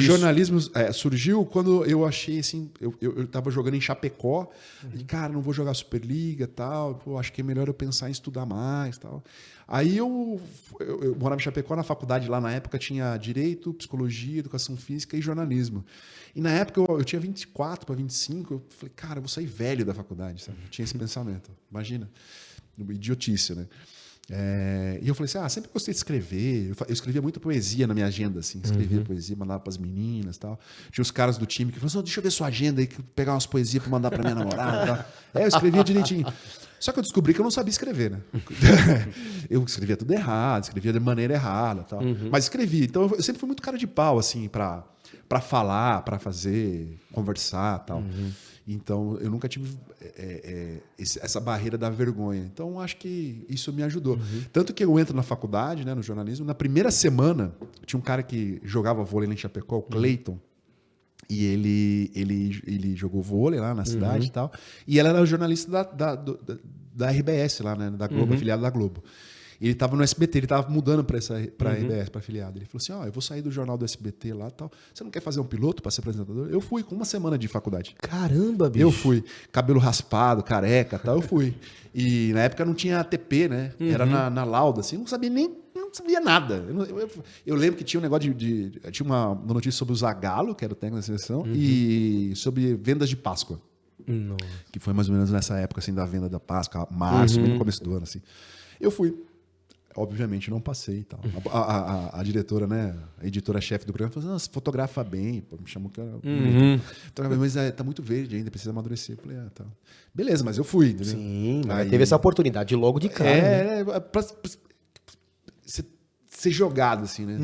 jornalismo surgiu quando eu achei assim, eu tava jogando em Chapecó, e cara, não vou jogar Superliga e tal, pô, acho que é melhor eu pensar em estudar mais tal. Aí eu morava em Chapecó, na faculdade lá na época tinha Direito, Psicologia, Educação Física e Jornalismo. E na época eu tinha 24 para 25, eu falei, cara, eu vou sair velho da faculdade, sabe? Eu tinha esse pensamento, imagina, idiotice, né? E eu falei assim, sempre gostei de escrever. Eu escrevia muita poesia na minha agenda, assim. Escrevia poesia, mandava para as meninas e tal. Tinha os caras do time que falavam, deixa eu ver sua agenda aí, pegar umas poesias para mandar para minha namorada e tal. Eu escrevia direitinho. Só que eu descobri que eu não sabia escrever, né? Eu escrevia tudo errado, escrevia de maneira errada e tal. Mas escrevi. Então eu sempre fui muito cara de pau, assim, para falar, para fazer, conversar e tal. Então, eu nunca tive essa barreira da vergonha. Então, acho que isso me ajudou. Tanto que eu entro na faculdade, né, no jornalismo, na primeira semana, tinha um cara que jogava vôlei lá em Chapecó, o Cleiton, e ele jogou vôlei lá na cidade e tal. E ela era jornalista da RBS lá, né, da Globo, afiliada da Globo. Ele estava no SBT, ele estava mudando para a RBS, para afiliado. Ele falou assim, eu vou sair do jornal do SBT lá e tal. Você não quer fazer um piloto para ser apresentador? Eu fui com uma semana de faculdade. Caramba, bicho. Eu fui. Cabelo raspado, careca e tal, eu fui. E na época não tinha ATP, né? Era na lauda, assim, não sabia nada. Eu lembro que tinha um negócio tinha uma notícia sobre o Zagallo, que era o técnico da seleção, e sobre vendas de Páscoa. Nossa. Que foi mais ou menos nessa época, assim, da venda da Páscoa, março, bem no começo do ano, assim. Eu fui. Obviamente não passei e tal. A diretora, né? A editora-chefe do programa falou assim, você fotografa bem, pô, me chamou que era então, mas tá muito verde ainda, precisa amadurecer. Eu falei, tá. Beleza, mas eu fui, entendeu? Sim, mas teve essa oportunidade logo de cara. Pra ser jogado, assim, né?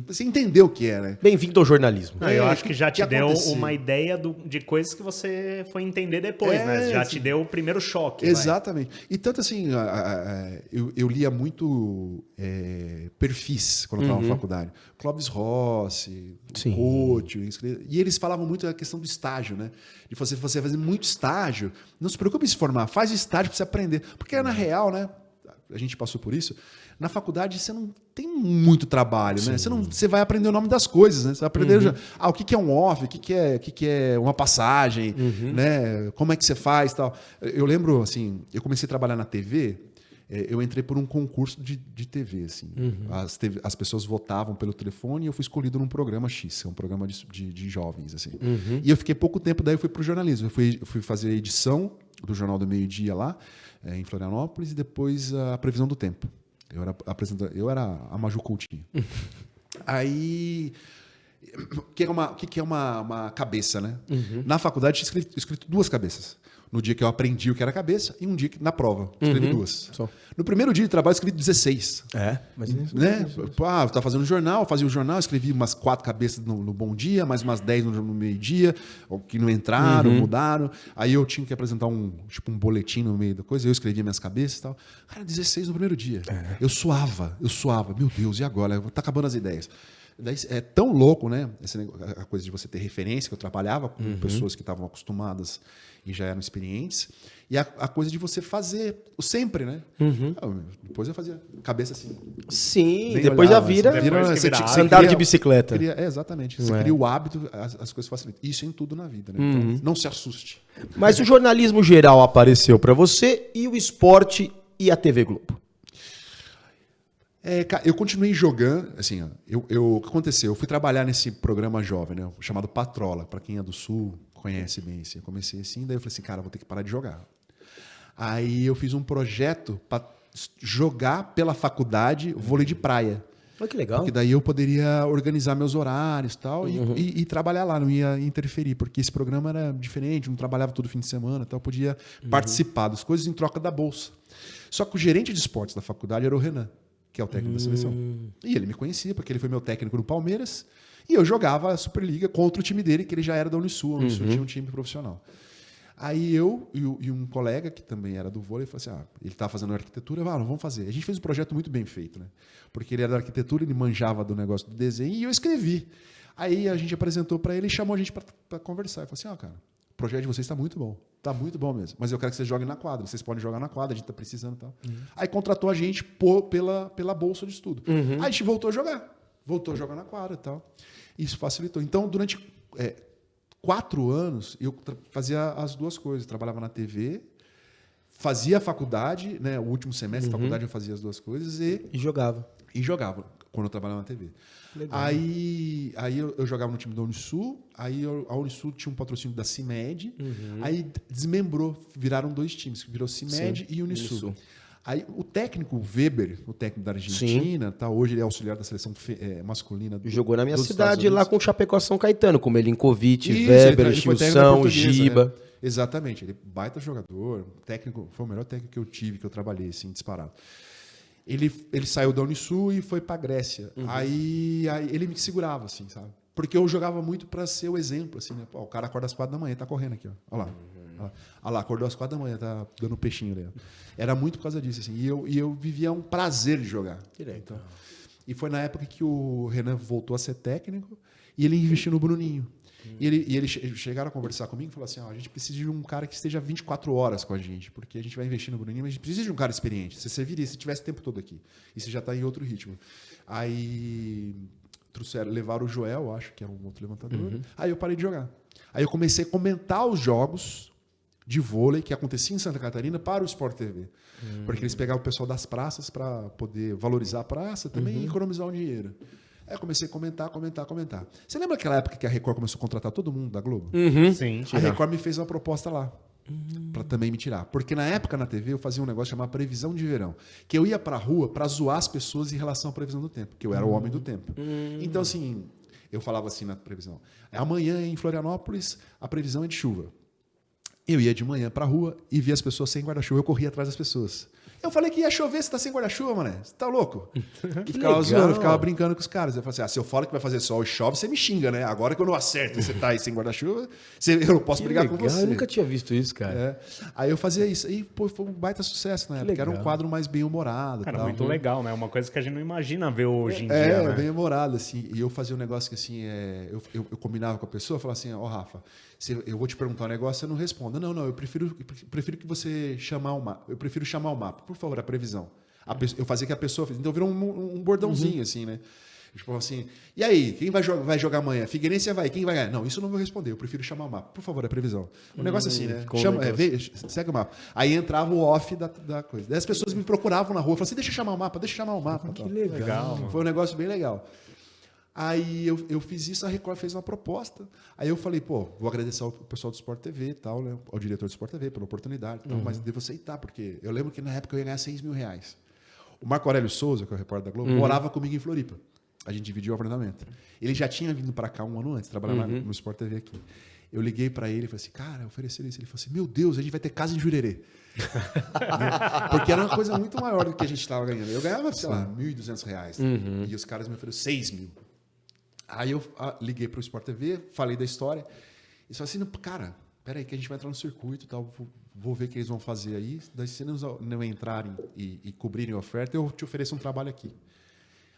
Você entendeu o que é, né? Bem-vindo ao jornalismo. Eu acho que já te deu acontecia? uma ideia de coisas que você foi entender depois, né? Já te deu o primeiro choque. Exatamente. E tanto assim, eu lia muito perfis quando eu estava na faculdade. Clóvis Rossi, Couto, e eles falavam muito da questão do estágio, né? De você fazer muito estágio. Não se preocupe em se formar, faz estágio para você aprender. Porque na real, né? A gente passou por isso. Na faculdade você não tem muito trabalho, né? Você vai aprender o nome das coisas, né? Você vai aprender o que é um off, o que é uma passagem, né? Como é que você faz, tal. Eu lembro, assim, eu comecei a trabalhar na TV, eu entrei por um concurso de TV, assim. As pessoas votavam pelo telefone e eu fui escolhido num programa X, um programa de jovens, assim. E eu fiquei pouco tempo, daí eu fui pro jornalismo. Eu fui fazer a edição do Jornal do Meio-Dia lá, em Florianópolis, e depois a previsão do tempo. Eu era a Maju Coutinho. Aí, o que é uma cabeça, né? Na faculdade eu tinha escrito 2 cabeças. No dia que eu aprendi o que era cabeça e um dia na prova. Escrevi 2. Só. No primeiro dia de trabalho eu escrevi 16. Mas né? Eu estava fazendo um jornal, fazia o jornal, escrevi umas 4 cabeças no Bom Dia, mais umas 10 no meio-dia, que não entraram, mudaram. Aí eu tinha que apresentar um boletim no meio da coisa, eu escrevia minhas cabeças e tal. Cara, 16 no primeiro dia. Eu suava. Meu Deus, e agora? Tá acabando as ideias. Daí, é tão louco, né? A coisa de você ter referência, que eu trabalhava com pessoas que estavam acostumadas e já eram experientes. E a coisa de você fazer o sempre, né? Depois eu fazia cabeça assim. Sim, Nem depois olhava, já vira andar de bicicleta. Exatamente. Você cria o hábito, as coisas facilitam. Isso em tudo na vida, né? Então, não se assuste. Mas o jornalismo geral apareceu para você e o esporte e a TV Globo? Eu continuei jogando, assim, o que aconteceu? Eu fui trabalhar nesse programa jovem, né, chamado Patrola, para quem é do Sul, conhece bem, assim. Eu comecei assim, daí eu falei assim, cara, vou ter que parar de jogar. Aí eu fiz um projeto para jogar pela faculdade vôlei de praia. Olha que legal. Porque daí eu poderia organizar meus horários tal, e trabalhar lá, não ia interferir, porque esse programa era diferente, não trabalhava todo fim de semana, então eu podia participar das coisas em troca da bolsa. Só que o gerente de esportes da faculdade era o Renan, que é o técnico da seleção. E ele me conhecia, porque ele foi meu técnico no Palmeiras, e eu jogava a Superliga contra o time dele, que ele já era da Unisul. A Unisul tinha um time profissional. Aí eu e um colega, que também era do vôlei, falou assim, ele estava fazendo arquitetura, vamos fazer. A gente fez um projeto muito bem feito, né? Porque ele era da arquitetura, ele manjava do negócio do desenho, e eu escrevi. Aí a gente apresentou para ele e chamou a gente para conversar. Ele falou assim, cara, o projeto de vocês está muito bom. Está muito bom mesmo. Mas eu quero que vocês joguem na quadra. Vocês podem jogar na quadra, a gente está precisando e tal. Aí contratou a gente pela bolsa de estudo. Aí a gente voltou a jogar. Voltou a jogar na quadra e tal. Isso facilitou. Então, durante 4 anos, eu fazia as duas coisas. Trabalhava na TV, fazia a faculdade, né? O último semestre da faculdade eu fazia as duas coisas E jogava. e jogava quando eu trabalhava na TV. Legal. Aí eu jogava no time da Unisul, aí a Unisul tinha um patrocínio da CIMED, aí desmembrou, viraram 2 times, virou CIMED e Unisul. Aí o técnico Weber, o técnico da Argentina, tá, hoje ele é auxiliar da seleção masculina. Jogou na minha dos cidade Estados lá Unidos. com o Chapecó São Caetano, com Melinkovic, Isso, Weber, ele foi técnico da Chilson, Portuguesa, Giba. Exatamente, ele é baita jogador, técnico, foi o melhor técnico que eu tive, que eu trabalhei, assim, disparado. Ele saiu da Unisul e foi pra Grécia. Aí ele me segurava, assim, sabe? Porque eu jogava muito pra ser o exemplo, assim, né? Pô, o cara acorda às 4 da manhã, tá correndo aqui, ó. Olha lá. Olha lá, acordou às 4 da manhã, tá dando peixinho ali. Ó. Era muito por causa disso, assim. E eu vivia um prazer de jogar. Então, e foi na época que o Renan voltou a ser técnico e ele investiu no Bruninho. E eles chegaram a conversar comigo e falaram assim, ó, a gente precisa de um cara que esteja 24 horas com a gente, porque a gente vai investir no Bruninho, mas a gente precisa de um cara experiente. Você serviria se tivesse o tempo todo aqui. E você já está em outro ritmo. Aí levaram o Joel, acho que era um outro levantador. Aí eu parei de jogar. Aí eu comecei a comentar os jogos de vôlei que acontecia em Santa Catarina para o Sport TV. Porque eles pegavam o pessoal das praças para poder valorizar a praça também e economizar um dinheiro. Aí eu comecei a comentar. Você lembra aquela época que a Record começou a contratar todo mundo da Globo? Sim, A Record me fez uma proposta lá. Pra também me tirar. Porque na época na TV eu fazia um negócio chamado previsão de verão. Que eu ia pra rua pra zoar as pessoas em relação à previsão do tempo. Porque eu era o homem do tempo. Então, assim, eu falava assim na previsão. Amanhã em Florianópolis a previsão é de chuva. Eu ia de manhã pra rua e via as pessoas sem guarda-chuva. Eu corria atrás das pessoas. Eu falei que ia chover, você tá sem guarda-chuva, mané. Você tá louco? E ficava zoando, ficava brincando com os caras. Eu falei assim, se eu falo que vai fazer sol e chove, você me xinga, né? Agora que eu não acerto e você tá aí sem guarda-chuva, eu não posso brigar com você. Eu nunca tinha visto isso, cara. Aí eu fazia isso. E pô, foi um baita sucesso na época. Era um quadro mais bem-humorado. Cara, tal. muito legal, né? Uma coisa que a gente não imagina ver hoje em dia, né? Bem-humorado, assim. E eu fazia um negócio que, assim, eu combinava com a pessoa, falava assim, ó, Rafa, eu vou te perguntar um negócio, você não responda. Não, eu prefiro que você chamar o mapa. Eu prefiro chamar o mapa. Por favor, a previsão. Eu fazia que a pessoa... Então virou um bordãozinho, assim, né? Tipo assim, e aí, quem vai jogar amanhã? Figueirense vai, quem vai ganhar? Não, isso eu não vou responder, eu prefiro chamar o mapa. Por favor, a previsão. Um negócio assim, né? Segue o mapa. Aí entrava o off da coisa. Daí as pessoas me procuravam na rua, falavam assim, deixa eu chamar o mapa. Que legal. Foi um negócio bem legal. Aí eu fiz isso, a Record fez uma proposta. Aí eu falei, pô, vou agradecer ao pessoal do Sport TV e tal, né? Ao diretor do Sport TV pela oportunidade e tal, mas devo aceitar, porque eu lembro que na época eu ia ganhar R$6 mil. O Marco Aurélio Souza, que é o repórter da Globo, morava comigo em Floripa. A gente dividiu o apartamento. Ele já tinha vindo para cá um ano antes, trabalhava no Sport TV aqui. Eu liguei para ele e falei assim, cara, ofereceram isso. Ele falou assim, meu Deus, a gente vai ter casa em Jurerê. Porque era uma coisa muito maior do que a gente estava ganhando. Eu ganhava, sei lá, R$1.200. E os caras me ofereceram R$6 mil. Aí eu liguei para o Sport TV, falei da história. E só assim, cara, peraí que a gente vai entrar no circuito e tal, vou ver o que eles vão fazer aí. Daí se não entrarem e cobrirem a oferta, eu te ofereço um trabalho aqui.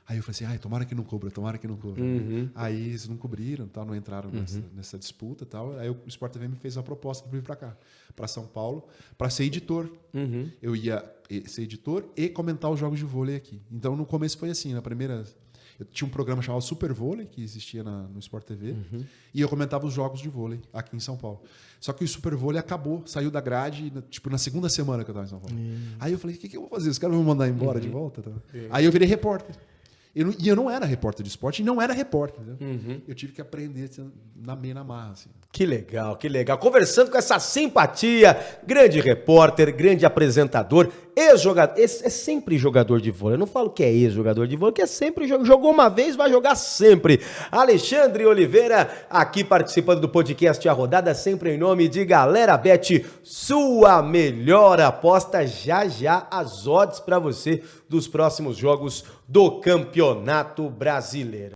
Aí eu falei assim, tomara que não cubra. Aí eles não cobriram, tal, não entraram nessa disputa. Tal. Aí o Sport TV me fez uma proposta para vir para cá, para São Paulo, para ser editor. Eu ia ser editor e comentar os jogos de vôlei aqui. Então no começo foi assim, na primeira... Eu tinha um programa chamado Super Vôlei, que existia no Sport TV, e eu comentava os jogos de vôlei aqui em São Paulo. Só que o Super Vôlei acabou, saiu da grade, tipo, na segunda semana que eu estava em São Paulo. Aí eu falei, o que eu vou fazer? Os caras vão me mandar embora de volta? Tá? Aí eu virei repórter. E eu não era repórter de esporte, e não era repórter. Eu tive que aprender meio na marra. Assim. Que legal, que legal. Conversando com essa simpatia, grande repórter, grande apresentador, ex-jogador, é sempre jogador de vôlei. Eu não falo que é ex-jogador de vôlei, que é sempre jogou uma vez, vai jogar sempre. Alexandre Oliveira, aqui participando do podcast A Rodada, sempre em nome de Galera Bet, sua melhor aposta. Já as odds para você dos próximos jogos do Campeonato Brasileiro.